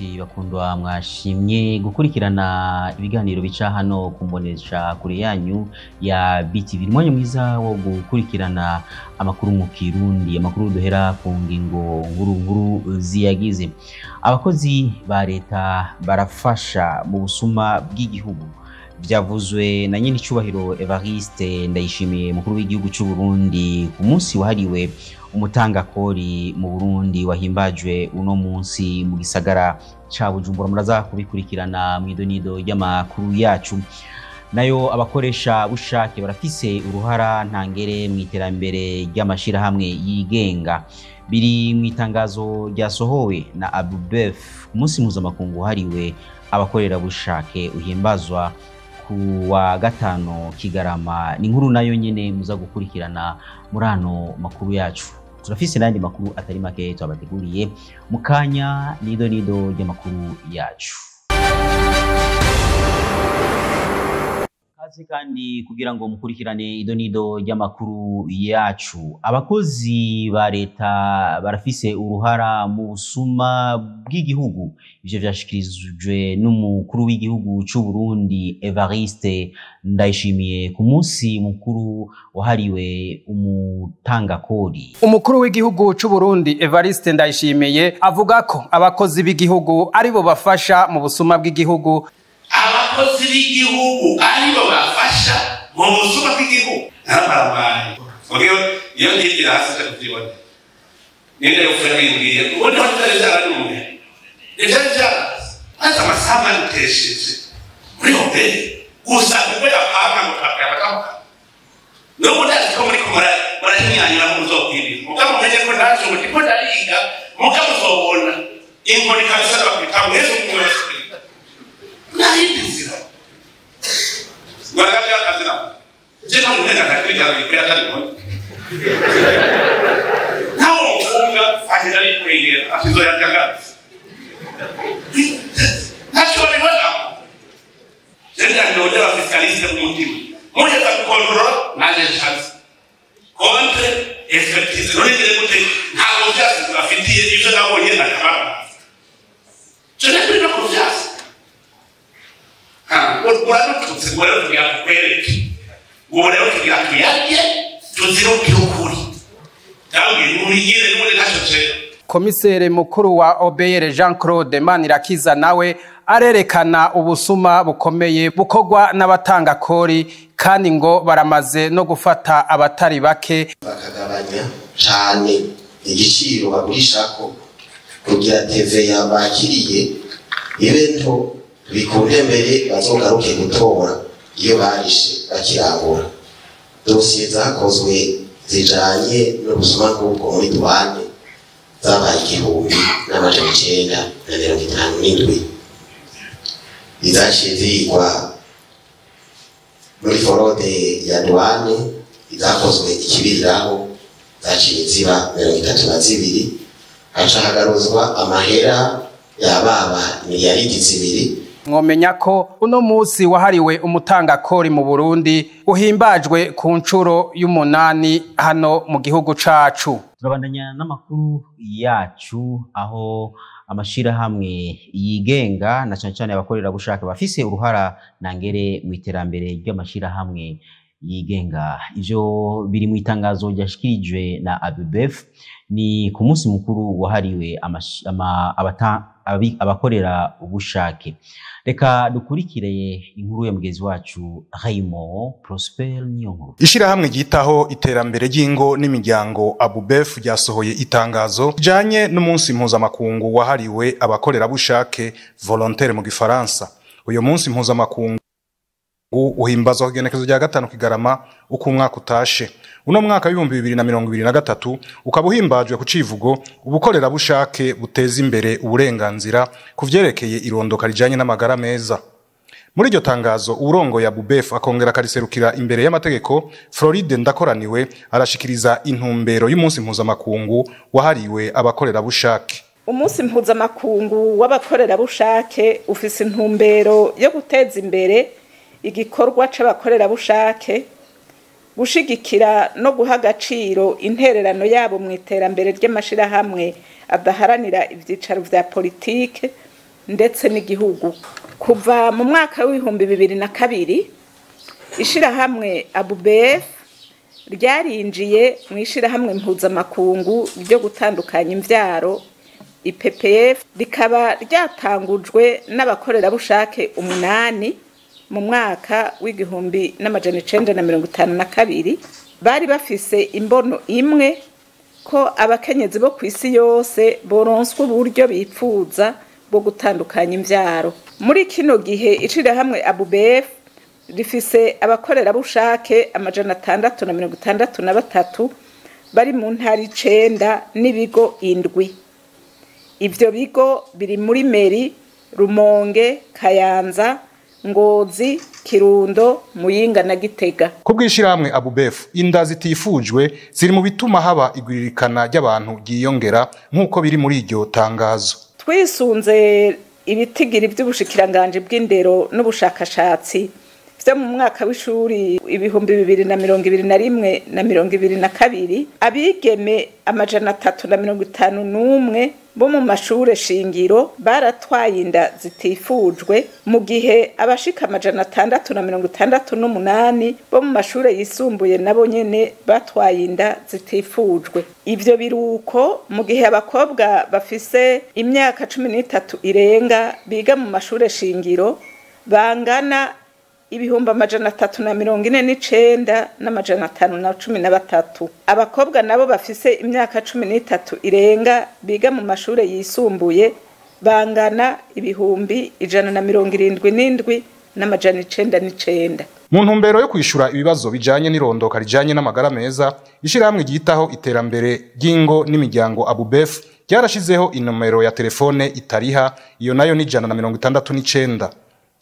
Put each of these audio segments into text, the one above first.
Nshuti bakundwa mwashimye gukurikirana ibiganiro bica hano kumbonesha kure yanyu ya BTV. Mwanya mwiza wo gukurikirana amakuru mu Kirundi, amakuru duhera ku ngingo nkuru ziyagize. Abakozi ba leta barafasha mu busuma bw'igihugu. Byavuzwe na nyine cyubahiro Evariste Ndayishimiye mukuru w'igihugu cy'u Burundi ku munsi wahariwe umutangakori mu Burundi wahimbajwe uno munsi mu gisagara ca Bujumbura. Muraza kubikurikirana mwidonido y'amakuru yacu. Nayo abakoresha bushake barafise uruhara ntangere mu iterambere ry'amashira hamwe yigenga. Biri mu itangazo ryasohowe na ABUBEF umunsi mpuzamakungu hariwe abakorera bushake uhimbazwa wa gatano Kigarama. Ni inkuru nayo nyene muza gukurikirana muri ano makuru yacu. Turafise nandi makuru atari make twabateguriye mukanya nido y'amakuru yacu. Kazi kandi kugira ngo mukurikirane idonido y'amakuru yacu. Abakozi ba leta barafise uruhara mu busuma bw'igihugu. Ivyo vyashikirijwe n'umukuru w'igihugu cy'u Burundi Evariste Ndayishimiye ku munsi mukuru wahariwe umutangakori. Umukuru w'igihugu cy'u Burundi Evariste Ndayishimiye avuga ko abakozi b'igihugu aribo bafasha mu busuma bw'igihugu. Abakozi b'igihugu aribo bafasha mu busuma bw'igihugu. Narabaye. Iyo ntigira hasi cyane. Ninde ufera ibingiye. Ubundi batazara n'umwe. Ejaja hata masama n'utesheje. Muri hoteli gusa ubwo yapanga mu kapya bakamuka. Nuko ndazi ko muri kumara barahinyanyira mu zokwibira. Mugabo menye ko ndaje ngo ndiko ndariga, mugabo uzobona. Inkoni kabisa bakwita mwezo kumwese. Nahindizira. Wagabya kazina. Je nta munega kakija bikira kandi ko. Nawo ufunga ahira bikwegera asizo yajagaza. Nacho ni wala. Senda ndio wa fiskaliste mmoja. Moja za control na chance. Contre expertise. Ndio ile kote ntabwo byase turafitiye ibyo nabonye na kaba. Je n'ai plus de confiance. Urano tutsigora tugira kwereke. Urano tugira tuyaje tuziro byukuri. Dawe murigire muri nashoce. Komisere mukuru wa OBR Jean Claude Manirakiza nawe arerekana ubusuma bukomeye bukogwa n'abatangakori kandi ngo baramaze no gufata abatari bake bakagabanya cyane igiciro bagurishako kugira TV yabakiriye ibento bikunde mbere bazogaruke gutora iyo barishe bakirangura. Dosiye zakozwe zijanye n'ubusuma bw'ubwo muri duwane zabaye 1957 izaciye zigwa muri forode ya duwane izakozwe ikibiriraho zaciye ziba 32 haca hagaruzwa amahera yababa miliyaridi 2. Mwomenya ko uno munsi wahariwe umutangakori mu Burundi uhimbajwe ku ncuro y'umunani hano mu gihugu cacu. Turabandanya n'amakuru yacu aho amashira hamwe yigenga na cyane abakorera bushaka bafise uruhara nangere mu iterambere ry'amashira hamwe yigenga. Ivyo biri mu itangazo ryashikirijwe na ABUBEF ni ku munsi mukuru wahariwe abakorera ubushake. Reka dukurikire inkuru ya mugezi wacu Raymond Prosper Nyongo. Ishira hamwe gitaho iterambere ry'ingo n'imiryango ABUBEF ryasohoye itangazo janye n'umunsi mpuzamakungu wahariwe abakorera bushake volontaire mu Gifaransa. Uyo munsi mpuzamakungu uhimbazwa kugenekezo rya gatanu Kigarama uko umwaka utashe. Uno mwaka wa 2023 ukabuhimbajwe ku civugo ubukorera bushake buteza imbere uburenganzira kuvyerekeye irondoka rijanye n'amagara meza. Muri iryo tangazo urongo ya ABUBEF akongera kariserukira imbere y'amategeko Floride Ndakoraniwe arashikiriza intumbero y'umunsi mpuzamakungu wahariwe abakorera bushake. Umunsi mpuzamakungu w'abakorera bushake ufise intumbero yo guteza imbere igikorwa c'abakorera bushake, gushigikira no guha agaciro intererano yabo mu iterambere ry'amashira hamwe adaharanira ivyicaro vya politike ndetse n'igihugu. Kuva mu mwaka w'ibihumbi 2002 ishirahamwe ABUBEF ryarinjiye mu ishirahamwe mpuzamakungu ryo gutandukanya imvyaro IPPF, rikaba ryatangujwe n'abakorerabushake 8 mu mwaka w'igihumbi n'amajana 1952. Bari bafise imbono imwe ko abakenyezi bo kw'isi yose boronswa uburyo bipfuza bwo gutandukanya imvyaro. Muri kino gihe ishirahamwe ABUBEF rifise abakorerabushake amajana 663 bari mu ntara 9 n'ibigo 7. Ivyo bigo biri muri Meri, Rumonge, Kayanza, Ngozi, Kirundo, Muyinga na Gitega. Ku bw'ishirahamwe ABUBEF, inda zitifujwe ziri mu bituma haba igwiririkana ry'abantu ryiyongera nk'uko biri muri iryo tangazo. Twisunze ibitigiri by'ubushikiranganje bw'indero n'ubushakashatsi vyo mu mwaka w'ishuri 2021 na 2022, abigeme amajana 351 bo mu mashure shingiro baratwaye inda zitifujwe, mu gihe abashika amajana 668 bo mu mashure yisumbuye nabo nyene batwaye inda zitifujwe. Ivyo biruko mu gihe abakobwa bafise imyaka 13 irenga biga mu mashure shingiro bangana 349 n'amajana 513. Abakobwa nabo bafise imyaka 13 irenga biga mu mashure yisumbuye bangana 177 n'amajana 99. Mu ntumbero yo kwishura ibibazo bijanye n'irondoka rijanye n'amagara meza, ishirahamwe ryitaho iterambere ry'ingo n'imiryango ABUBEF ryarashizeho inomero ya telefone itariha, iyo nayo ni 169.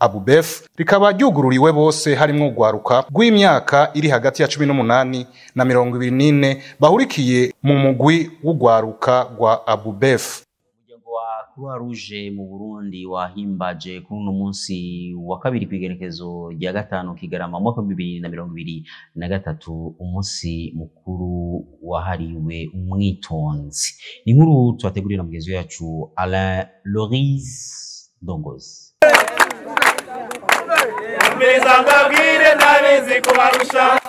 ABUBEF rikaba ryugururiwe bose harimwo gwaruka rw'imyaka iri hagati ya 18 na 24 bahurikiye mu mugwi w'ugwaruka rwa ABUBEF. Umuryango wa Croix Rouge mu Burundi wahimbaje kuri uno munsi wa kabiri kwigerekezo rya 5 Kigarama mu 2023 umunsi mukuru wahariwe umwitonzi. Ni nkuru twategurira mugenzi yacu Alain Loris Dongozi.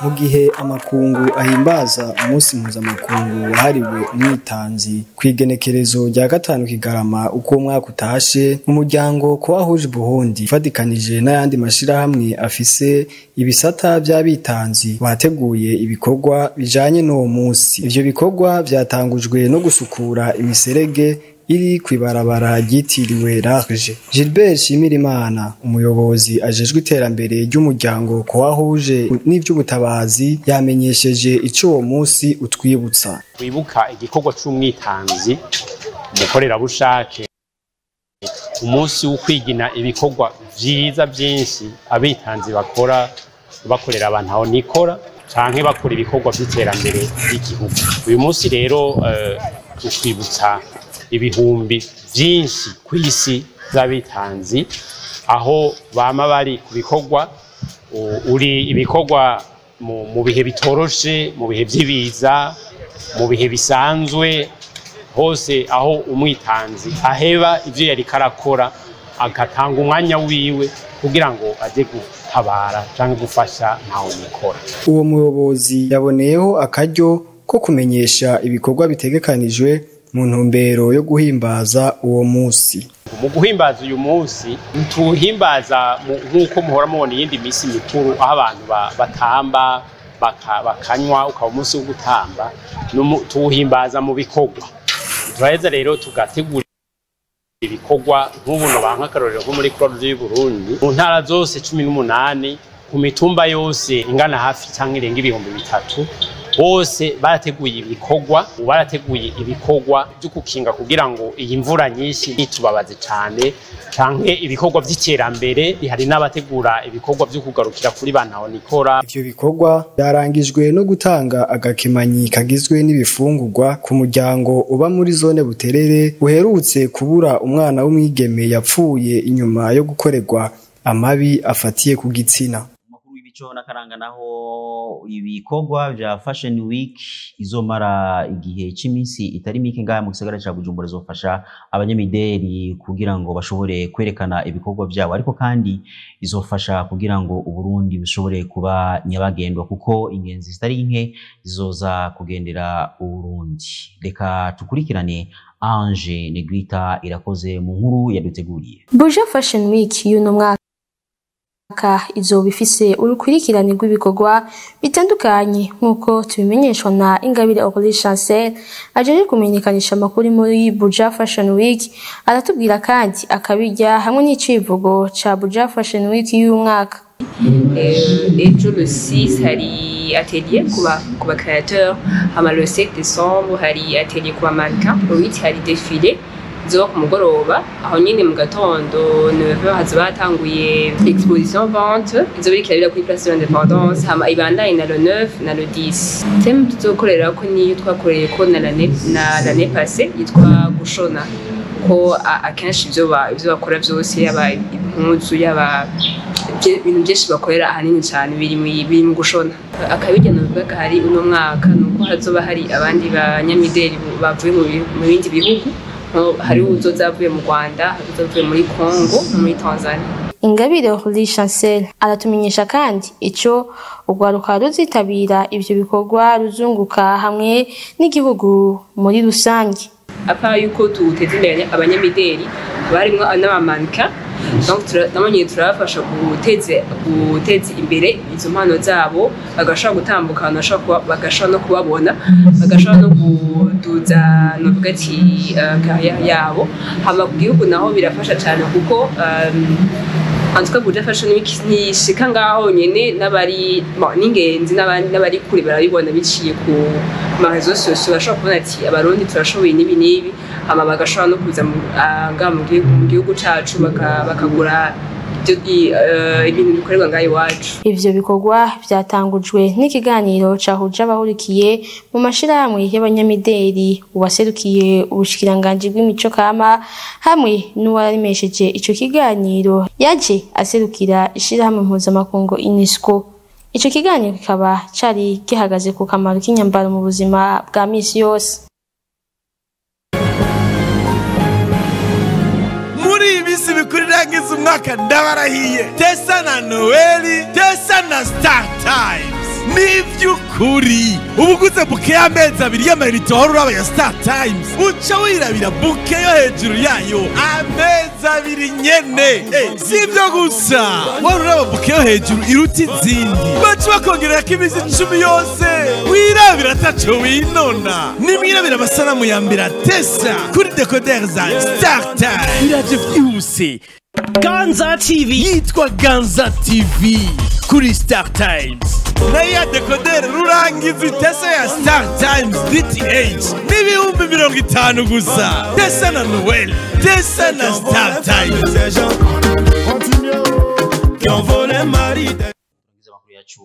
Mu gihe amakungu ahimbaza umunsi mpuzamakungu wahariwe umwitanzi kw'igenekerezo rya 5 Kigarama uko mwaka utashe, umuryango Croix Rouge Burundi fadikanije n'ayandi mashirahamwe afise ibisata by'abitanzi wateguye ibikorwa bijanye n'uwo munsi. Ivyo bikorwa vyatangujwe no gusukura imiserege iri kwibarabara ryitiriwe Large. Gilbert Shimirimana, umuyobozi ajejwe iterambere ry'umuryango Croix Rouge n'ivy'ubutabazi, yamenyesheje ico uwo munsi utwibutsa. Wibuka igikorwa c'umwitanzi umukorera bushake, umunsi wo kwigina ibikorwa vyiza byinshi abitanzi bakora, bakorera abantu aho nikora canke bakora ibikorwa by'iterambere ry'igihugu. Uyu munsi rero utwibutsa ibihumbi byinshi ku isi z'abitanzi aho bama bari ku bikorwa, uri ibikorwa mu bihe bitoroshe, mu bihe by'ibiza, mu bihe bisanzwe, hose aho umwitanzi aheba ivyo yari karakora agatanga umwanya wiwe kugira ngo aje gutabara canke gufasha ntaho nikora. Uwo muyobozi yaboneyeho akaryo ko kumenyesha ibikorwa bitegekanijwe mu ntumbero yo guhimbaza uwo munsi. Mu guhimbaza uyu munsi tuhimbaza nk'uko muhora mubona iyindi misi mikuru aho abantu batamba bakanywa ukaba umunsi wo gutamba, tuwuhimbaza mu bikorwa. Turaheza rero tugategura ibikorwa nk'ubuno bankakarorero nko muri Croix Rouge y'u Burundi mu ntara zose 18 ku mitumba yose ingana hafi cyangwa irenga 3,000 bose barateguye ibikorwa byo kukinga kugira ngo iyi mvura nyinshi itubabaze cyane, canke ibikorwa by'iterambere. Hari n'abategura ibikorwa byo kugarukira kuri bantaho nikora. Ivyo bikorwa byarangijwe no gutanga agakemanyi kagizwe n'ibifungurwa ku muryango uba muri zone Buterere uherutse kubura umwana w'umwigeme yapfuye inyuma yo gukorerwa amabi afatiye ku gitsina. imico n'akaranga naho ibikorwa vya Fashion Week izomara igihe c'iminsi itari mike ngaha mu gisagara ca Bujumbura izofasha abanyamideli kugira ngo bashobore kwerekana ibikorwa vyabo, ariko kandi izofasha kugira ngo Uburundi bushobore kuba nyabagendwa kuko ingenzi zitari nke zizoza kugendera Uburundi. Reka tukurikirane Ange Negrita irakoze mu nkuru yaduteguriye. Buja Fashion Week y'uno mwaka izoba ifise urukurikirane rw'ibikorwa bitandukanye nk'uko tubimenyeshwa na Ingabire Kuri Betv aje kumenyekanisha amakuru muri Buja Fashion Week. Aratubwira kandi akabijya hamwe n'icivugo ca Buja Fashion Week y'uyu mwaka. Ejo le 6 hari atelier kuba créateur, hama le 7 décembre hari atelier kuba mannequin, le 8 hari défilé zo ku mugoroba, aho nyine mu gatondo 9h hazoba hatanguye exposition vente izoba ikirabira kuri place de l'indépendance, hama ibandanye na le 9 na le 10. Thème tuzokorera ko niyo twakoreye ko na l'année passée yitwa gushona, ko akenshi ivyo bakora vyose yaba impuzu yaba ibintu byinshi bakorera ahanini cyane biri mu gushona. Akabigeno bivuga hari uno mwaka nuko hazoba hari abandi banyamideli bavuye mu bindi bihugu, hari uzozavuye mu Rwanda, uzozavuye muri Congo, muri Tanzania. Ingabire Kuri Betv aratumenyesha kandi ico urwaruka ruzitabira ivyo bikorwa ruzunguka hamwe n'igihugu muri rusange. Apa yuko tuteze imbere abanyamideli barimwo n'abamanka, donc namanye turafasha guteza imbere izo mpano zabo, bagashaka gutambuka, bagashaka no kubabona, bagashaka no kuduza novuga ati carrière yabo. Hama ku gihugu naho birafasha cyane kuko en tout cas Buja Fashion Week nishika ngaho nyene n'ingenzi n'abari kuri barabibona biciye ku marezo sociaux, bashobora kubona ati abarundi turashoboye nibi hama bagashobora no kuza ngaha mu gihugu cacu bakagura ibintu bikorerwa ngaho iwacu. Ivyo bikorwa vyatangujwe n'ikiganiro cahuje abahurikiye mu mashirahamwe y'abanyamideli, uwaserukiye ubushikiranganji bw'imico kama hamwe n'uwarimesheje ico kiganiro yaje aserukira ishirahamwe mpuzamakungu UNESCO. Ico kiganiro kikaba cari gihagaze ku kamaro k'inyambaro mu buzima bwa misi yose. Ibisi bikurirangiza umwaka ndabarahiye, Tesa na Noeli, Tesa na Star Times. Nivyukuri ubuguze buke y'amezi abiri y'amayinite wari uraba ya Star Times uca wirabira buke yo hejuru yayo amezi abiri nyene. Sivyo gusa, wari uraba buke yo hejuru iruta izindi, baca bakongererako iminsi 10 yose wirabira ataco winona. Nimwirabira amasanamu ya mbere Tesa kuri decoder za Star Times iraje vyihuse. Ganza TV yitwa Ganza TV kuri Star Times. Na ya decoder rurangiza Tesa ya Star Times DTH n'ibihumbi 50 gusa. Tesa na Noel, Tesa na Star Times. Amakuru yacu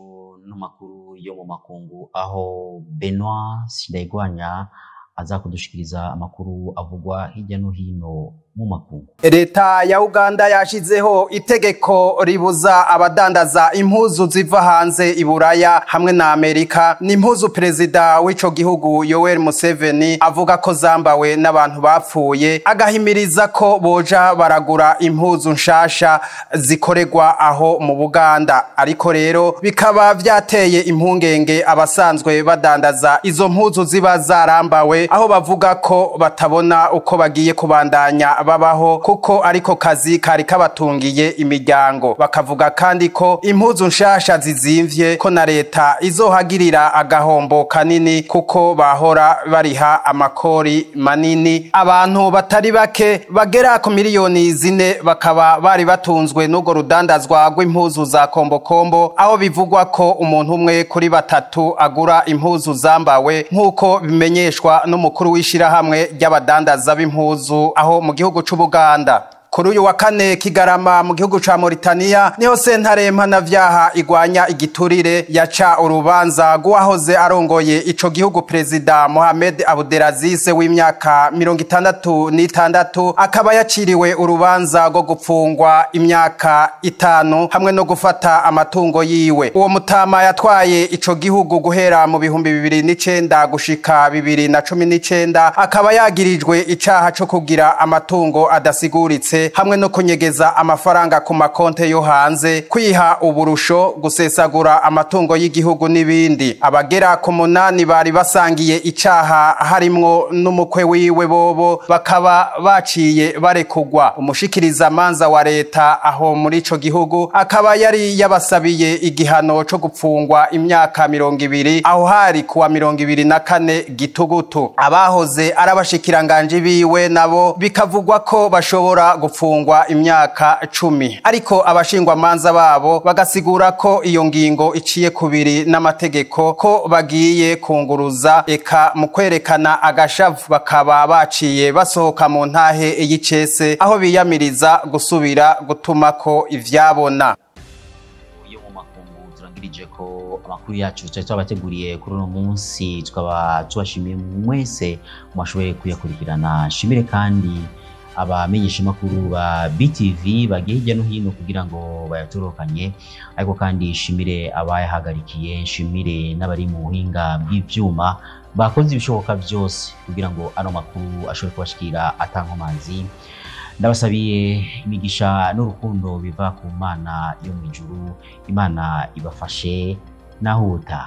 n'amakuru yo mu makungu, aho Benoit Sidayigwanya aza kudushikiriza amakuru avugwa hirya no hino mu makungu. Leta ya Uganda yashizeho itegeko ribuza abadandaza impuzu ziva hanze iburaya hamwe na Amerika. Ni impuzu perezida w'ico gihugu Yoweri Museveni avuga ko zambawe n'abantu bapfuye, agahimiriza ko boja baragura impuzu nshasha zikoregwa aho mu Buganda. Ariko rero bikaba vyateye impungenge abasanzwe badandaza izo mpuzu ziba zarambawe, aho bavuga ko batabona uko bagiye kubandanya babaho kuko ariko kazi kari kabatungiye imiryango. Bakavuga kandi ko impuzu nshasha zizimvye, ko na leta izohagirira agahombo kanini kuko bahora bariha amakori manini. Abantu batari bake bagera ku miliyoni 4 bakaba bari batunzwe n'ugo rudandazwa rw'impuzu za kombokombo, aho bivugwa ko umuntu umwe kuri 3 agura impuzu zambawe, nk'uko bimenyeshwa n'umukuru w'ishirahamwe ry'abadandaza b'impuzu aho mu gihugu c'Ubuganda. Kuri uyu wa kane Kigarama mu gihugu ca Mauritania niho sentare mpanavyaha igwanya igiturire yaca urubanza rw'uwahoze arongoye ico gihugu Perezida Mohamed Abdelaziz w'imyaka 66 akaba yaciriwe urubanza rwo gupfungwa imyaka 5 hamwe no gufata amatungo yiwe. Uwo mutama yatwaye ico gihugu guhera mu 2009 gushika 2019 akaba yagirijwe icaha co kugira amatungo adasiguritse hamwe no kunyegeza amafaranga ku makonte yo hanze, kwiha uburusho, gusesagura amatungo y'igihugu n'ibindi. Abagera ku 8 bari basangiye icaha harimwo n'umukwe wiwe bobo bakaba baciye barekugwa. Umushikiriza manza wa leta aho muri ico gihugu akaba yari yabasabiye igihano co gupfungwa imyaka 20 aho hari kuwa 24 Gitugutu. Abahoze arabashikiranganje biwe nabo bikavugwa ko bashobora gufungwa imyaka 10, ariko abashingwa manza babo bagasigura ko iyo ngingo iciye kubiri n'amategeko ko bagiye kunguruza, eka mu kwerekana agashavu bakaba baciye basohoka mu ntahe y'icese aho biyamiriza gusubira gutumako ivyabona. Iyo mu makungu turangirije ko amakuru yacu cyari twabateguriye kuri uno munsi, tukaba tubashimiye mwese mwashoboye kuyakurikirana. Shimire kandi abamenyesha makuru ba BTV bagiye hirya no hino kugira ngo bayatorokanye, ariko kandi shimire abayahagarikiye, shimire n'abari mu buhinga bw'ivyuma bakoze ibishoboka byose kugira ngo ano makuru ashobore kubashikira atankomanzi. Ndabasabiye imigisha n'urukundo biva ku Mana yo mu ijuru. Imana ibafashe nahuta.